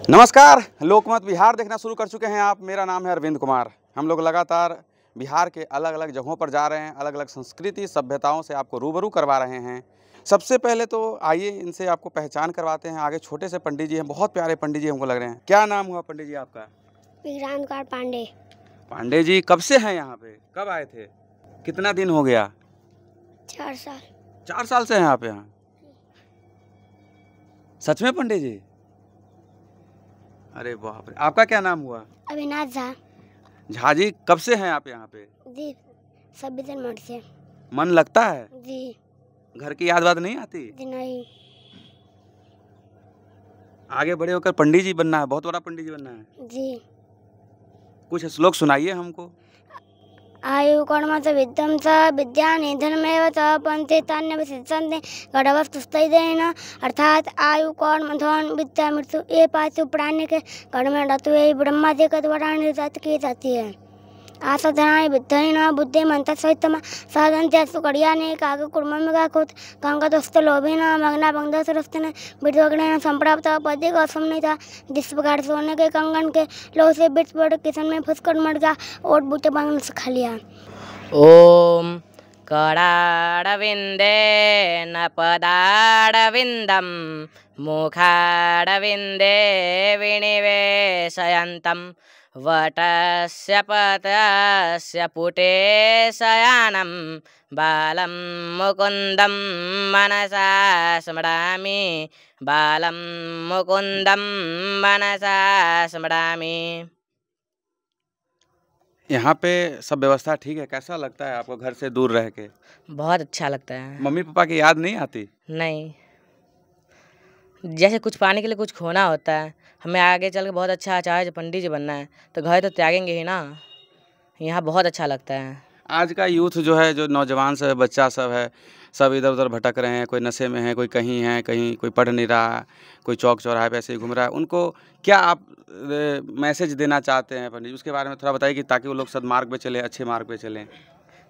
नमस्कार, लोकमत बिहार देखना शुरू कर चुके हैं आप। मेरा नाम है अरविंद कुमार। हम लोग लगातार बिहार के अलग अलग जगहों पर जा रहे हैं, अलग अलग संस्कृति सभ्यताओं से आपको रूबरू करवा रहे हैं। सबसे पहले तो आइए इनसे आपको पहचान करवाते हैं। आगे छोटे से पंडित जी हैं, बहुत प्यारे पंडित जी हमको लग रहे हैं। क्या नाम हुआ पंडित जी आपका? विक्रांत कौर पांडे। पांडे जी कब से हैं यहाँ पे? कब आए थे? कितना दिन हो गया? 4 साल। 4 साल से हैं आप यहाँ? सच में पंडित जी? अरे बाप रे। आपका क्या नाम हुआ? अविनाश झा। झा जी कब से हैं आप यहाँ पे? जी 26 जनवरी से। मन लगता है? जी। घर की याद बात नहीं आती? जी नहीं। आगे बड़े होकर पंडित जी बनना है, बहुत बड़ा पंडित जी बनना है। जी। कुछ श्लोक सुनाइए हमको। आयु कर्म च विद्यम च विद्या निधनमेव च पंथे तान्य विशिष्यन्ते गढ़वस्तुस्तैदेन। अर्थात आयु कर्म धन विद्या मृत्यु ये 5 प्राणी के गढ़ में रतु ब्रह्मा जी का द्वारा निर्धारित की जाती है। आसाधना विद्यहीन बुद्धि मंत्र सहित साधन जैसु कड़ियाने काग कुर्ममिगा खुद कंगदस्त लोभिन मग्ना बंधसरस्तन विद्वग्न संप्राप्त पदे का समनिता। जिस प्रकार सोने के कंगन के लो से बिट पड़ किसन में फुसकर मर गया और बूटे बांध से खा लिया। ओम कराडविंदे न पदाडविंदम मुखाडविंदे विनिवेशयन्तम् वटस्य पतस्य पुटे शयानं बालं मुकुन्दं मनसा स्मरामि बालं मुकुन्दं मनसा स्मरामि। यहाँ पे सब व्यवस्था ठीक है? कैसा लगता है आपको घर से दूर रह के? बहुत अच्छा लगता है। मम्मी पापा की याद नहीं आती? नहीं, जैसे कुछ पाने के लिए कुछ खोना होता है। हमें आगे चल के बहुत अच्छा आचार्य पंडित जी बनना है तो घर तो त्यागेंगे ही ना। यहाँ बहुत अच्छा लगता है। आज का यूथ जो है, जो नौजवान सब है, बच्चा सब है, सब इधर उधर भटक रहे हैं। कोई नशे में है, कोई कहीं है, कहीं कोई पढ़ नहीं रहा, कोई चौक चौराहे पे ऐसे ही घूम रहा है। उनको क्या आप मैसेज देना चाहते हैं पंडित जी? उसके बारे में थोड़ा बताइए कि ताकि वो लोग सदमार्ग पे चले, अच्छे मार्ग पे चलें।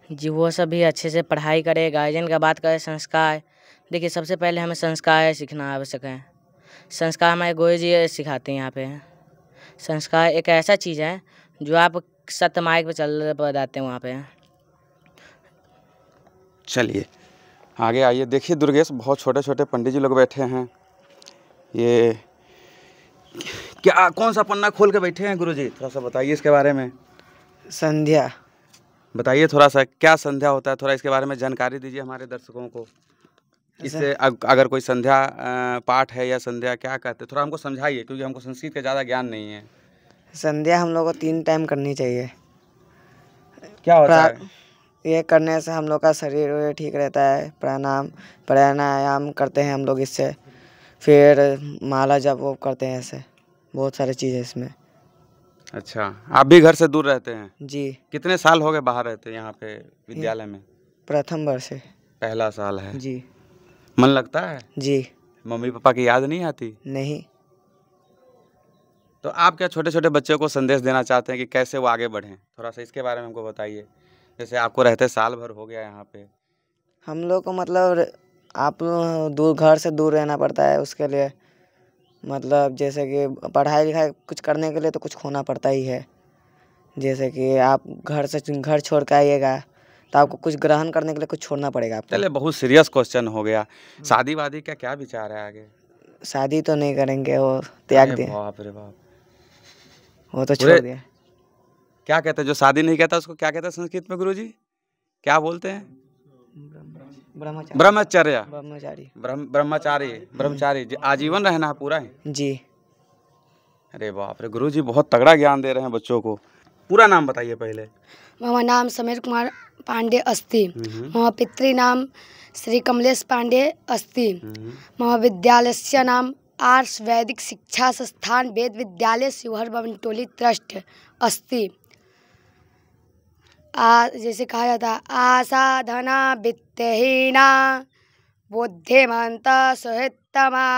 जी वो सब भी अच्छे से पढ़ाई करे, गार्जियन का बात करे, संस्कार। देखिए सबसे पहले हमें संस्कार सीखना आवश्यक है। संस्कार हमारे गुरु जी सिखाते हैं यहाँ पे। संस्कार एक ऐसा चीज़ है जो आप सत्य मार्ग पे चल जाते हैं वहाँ पे। चलिए आगे आइए। देखिए दुर्गेश, बहुत छोटे छोटे पंडित जी लोग बैठे हैं। ये क्या, कौन सा पन्ना खोल के बैठे हैं गुरुजी? थोड़ा सा बताइए इसके बारे में। संध्या। बताइए थोड़ा सा, क्या संध्या होता है? थोड़ा इसके बारे में जानकारी दीजिए हमारे दर्शकों को। इससे अगर कोई संध्या पाठ है या संध्या क्या कहते हैं, थोड़ा हमको समझाइए, क्योंकि हमको संस्कृत का ज़्यादा ज्ञान नहीं है। संध्या हम लोग को 3 टाइम करनी चाहिए। क्या होता है? ये करने से हम लोग का शरीर ठीक रहता है। प्राणायाम करते हैं हम लोग इससे। फिर माला जप वो करते हैं। ऐसे बहुत सारी चीज़ें इसमें। अच्छा, आप भी घर से दूर रहते हैं? जी। कितने साल हो गए बाहर रहते हैं यहाँ पे विद्यालय में? प्रथम वर्ष है। पहला साल है जी। मन लगता है? जी। मम्मी पापा की याद नहीं आती? नहीं। तो आप क्या छोटे छोटे बच्चों को संदेश देना चाहते हैं कि कैसे वो आगे बढ़ें? थोड़ा सा इसके बारे में हमको बताइए। जैसे आपको रहते साल भर हो गया यहाँ पे। हम लोग को मतलब आप दूर, घर से दूर रहना पड़ता है। उसके लिए मतलब जैसे कि पढ़ाई लिखाई कुछ करने के लिए तो कुछ खोना पड़ता ही है। जैसे कि आप घर छोड़ के आइएगा तो आपको कुछ ग्रहण करने के लिए कुछ छोड़ना पड़ेगा आपको। चलिए, बहुत सीरियस क्वेश्चन हो गया। शादी वादी का क्या विचार है आगे? शादी तो नहीं करेंगे, वो त्याग दिया। बाप रे बाप, वो तो छोड़ दिया। क्या कहते हैं जो शादी नहीं कहता उसको क्या कहते हैं संस्कृत में गुरुजी? क्या बोलते हैं? ब्रह्मचर्य। ब्रह्मचारी आजीवन रहना है पूरा है जी। अरे बाप रे, गुरुजी बहुत तगड़ा ज्ञान दे रहे हैं बच्चों को। पूरा नाम बताइए पहले। मम नाम समीर कुमार पांडे अस्ति। मम पितृनाम श्री कमलेश पांडे अस्ति। मम विद्यालयस्य नाम आर्ष वैदिक शिक्षा संस्थान वेद विद्यालय शिवहर बमटोली ट्रस्ट अस्ति। जैसे कहा जाता है, आसाधना वित्तहीना बुद्धिमंता सुहितमा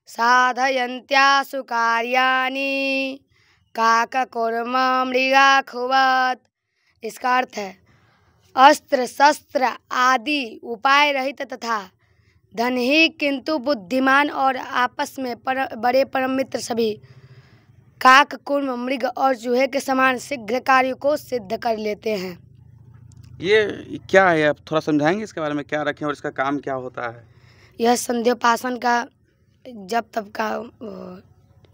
साधयन्त्यासु कार्याणि काककुर्म मृगा खुवत। इसका अर्थ है अस्त्र शस्त्र आदि उपाय रहित तथा धन ही किंतु बुद्धिमान और आपस में बड़े परम मित्र सभी। काक, कुर्म, मृग और चूहे के समान शीघ्र कार्य को सिद्ध कर लेते हैं। ये क्या है, आप थोड़ा समझाएंगे इसके बारे में, क्या रखें और इसका काम क्या होता है? यह संध्योपासन का जब तब का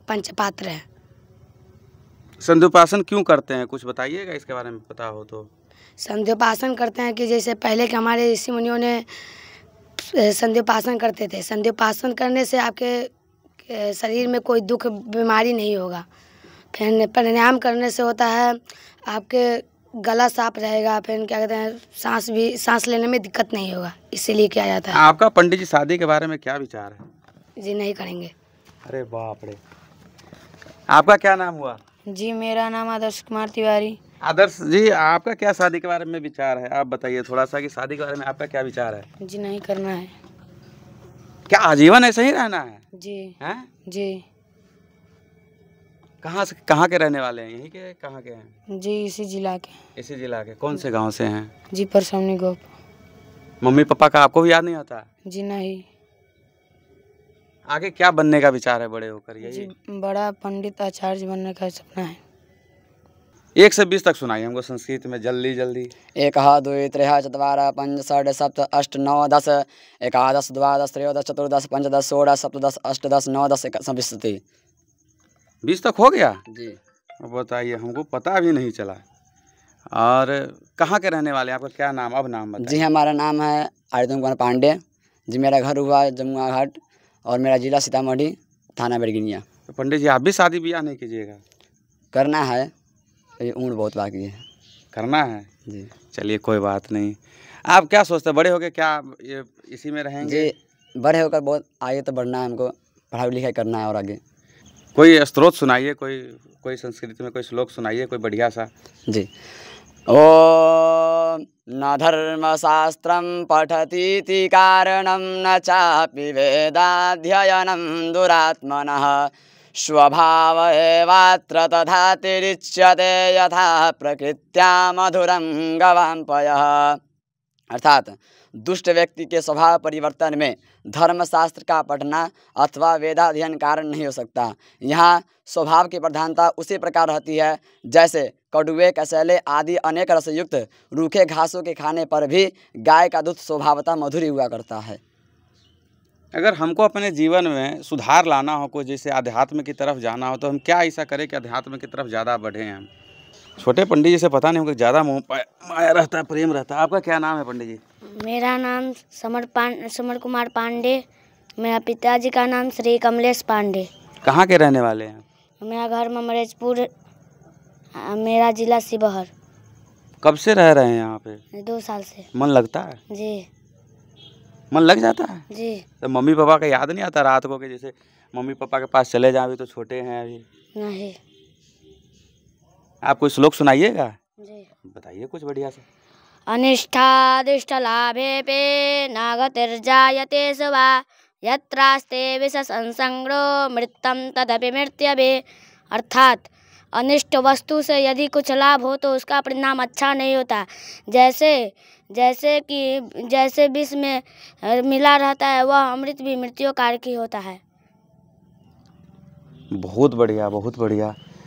पंचपात्र है। संध्योपासन क्यों करते हैं, कुछ बताइएगा इसके बारे में, पता हो तो। संध्योपासन करते हैं कि जैसे पहले के हमारे ऋषि मुनियों ने संध्योपासन करते थे। संध्योपासन करने से आपके शरीर में कोई दुख बीमारी नहीं होगा। फिर प्राणायाम करने से होता है आपके गला साफ रहेगा, फिर क्या कहते हैं सांस लेने में दिक्कत नहीं होगा, इसीलिए किया जाता है। आपका पंडित जी शादी के बारे में क्या विचार है? जी नहीं करेंगे। अरे बाप रे। आपका क्या नाम हुआ? जी मेरा नाम आदर्श कुमार तिवारी। आदर्श जी, आपका क्या शादी के बारे में विचार है? आप बताइए थोड़ा सा कि शादी के बारे में आपका क्या विचार है? जी नहीं करना है। क्या आजीवन ऐसे ही रहना है? जी हैं? जी कहाँ के रहने वाले हैं, यहीं के, कहाँ के हैं? जी इसी जिला के। इसी जिला के? कौन से गांव से हैं? जी परसौनी गोप। मम्मी पापा का आपको भी याद नहीं आता? जी नहीं। आगे क्या बनने का विचार है बड़े होकर? जी यही बड़ा पंडित आचार्य बनने का सपना है। 1 से 20 तक सुनाइए हमको संस्कृत में, जल्दी जल्दी। 1 2 3 4 5 6 7 8 9 10 11 12 13 14 15 16 17 18 10 9 10 21 20 तक हो गया जी। अब बताइए, हमको पता भी नहीं चला। और कहाँ के रहने वाले हैं? आपका क्या नाम, अब नाम बताइए। जी हमारा नाम है आरितम कुमार पांडे जी। मेरा घर हुआ जमुआ घाट और मेरा जिला सीतामढ़ी, थाना बिरगिनिया। तो पंडित जी आप भी शादी ब्याह नहीं कीजिएगा? करना है, ये उम्र बहुत बाकी है। करना है जी। चलिए कोई बात नहीं। आप क्या सोचते हैं, बड़े हो गए क्या ये इसी में रहेंगे? जी बड़े होकर बहुत आगे तो बढ़ना है, हमको पढ़ाई लिखाई करना है और आगे। कोई स्त्रोत सुनाइए, कोई संस्कृत में कोई श्लोक सुनाइए, कोई बढ़िया सा। जी। ओम न धर्मशास्त्रं पठतीति कारणं न चापि वेदाध्ययनं दुरात्मनः स्वभाव एवात्र तथा तिरिच्यते यथा प्रकृत्या मधुरं गवाम्पयः। अर्थात दुष्ट व्यक्ति के स्वभाव परिवर्तन में धर्मशास्त्र का पढ़ना अथवा वेदाध्ययन कारण नहीं हो सकता। यहाँ स्वभाव की प्रधानता उसी प्रकार रहती है जैसे कड़ुए, कसैले आदि अनेक रसयुक्त रूखे घासों के खाने पर भी गाय का दूध स्वभावतः मधुर हुआ करता है। अगर हमको अपने जीवन में सुधार लाना हो, कोई जैसे अध्यात्म की तरफ जाना हो, तो हम क्या ऐसा करें कि अध्यात्म की तरफ ज़्यादा बढ़ें? हम छोटे पंडित जी से पता नहीं हमको ज़्यादा मोह माया रहता है, प्रेम रहता है। आपका क्या नाम है पंडित जी? मेरा नाम समर कुमार पांडे। मेरा पिताजी का नाम श्री कमलेश पांडे। कहाँ के रहने वाले हैं? मेरा घर ममरेजपुर, मेरा जिला शिवहर। कब से रह रहे हैं यहाँ पे? 2 साल से। मन लगता है? जी मन लग जाता है? जी। तो मम्मी पापा का याद नहीं आता रात को कि जैसे मम्मी पापा के पास चले जाएं, अभी तो छोटे हैं अभी? नहीं। आप कोई श्लोक सुनाइएगा? जी बताइए कुछ बढ़िया से। अनिष्टादिष्ट लाभेपे नागतिर्जायते सुवा यत्रास्ते विष संसंग्रो मृत्यम तदपि मृत्यवे। अर्थात अनिष्ट वस्तु से यदि कुछ लाभ हो तो उसका परिणाम अच्छा नहीं होता। जैसे विष में मिला रहता है वह अमृत भी मृत्यु कारक ही होता है। बहुत बढ़िया, बहुत बढ़िया।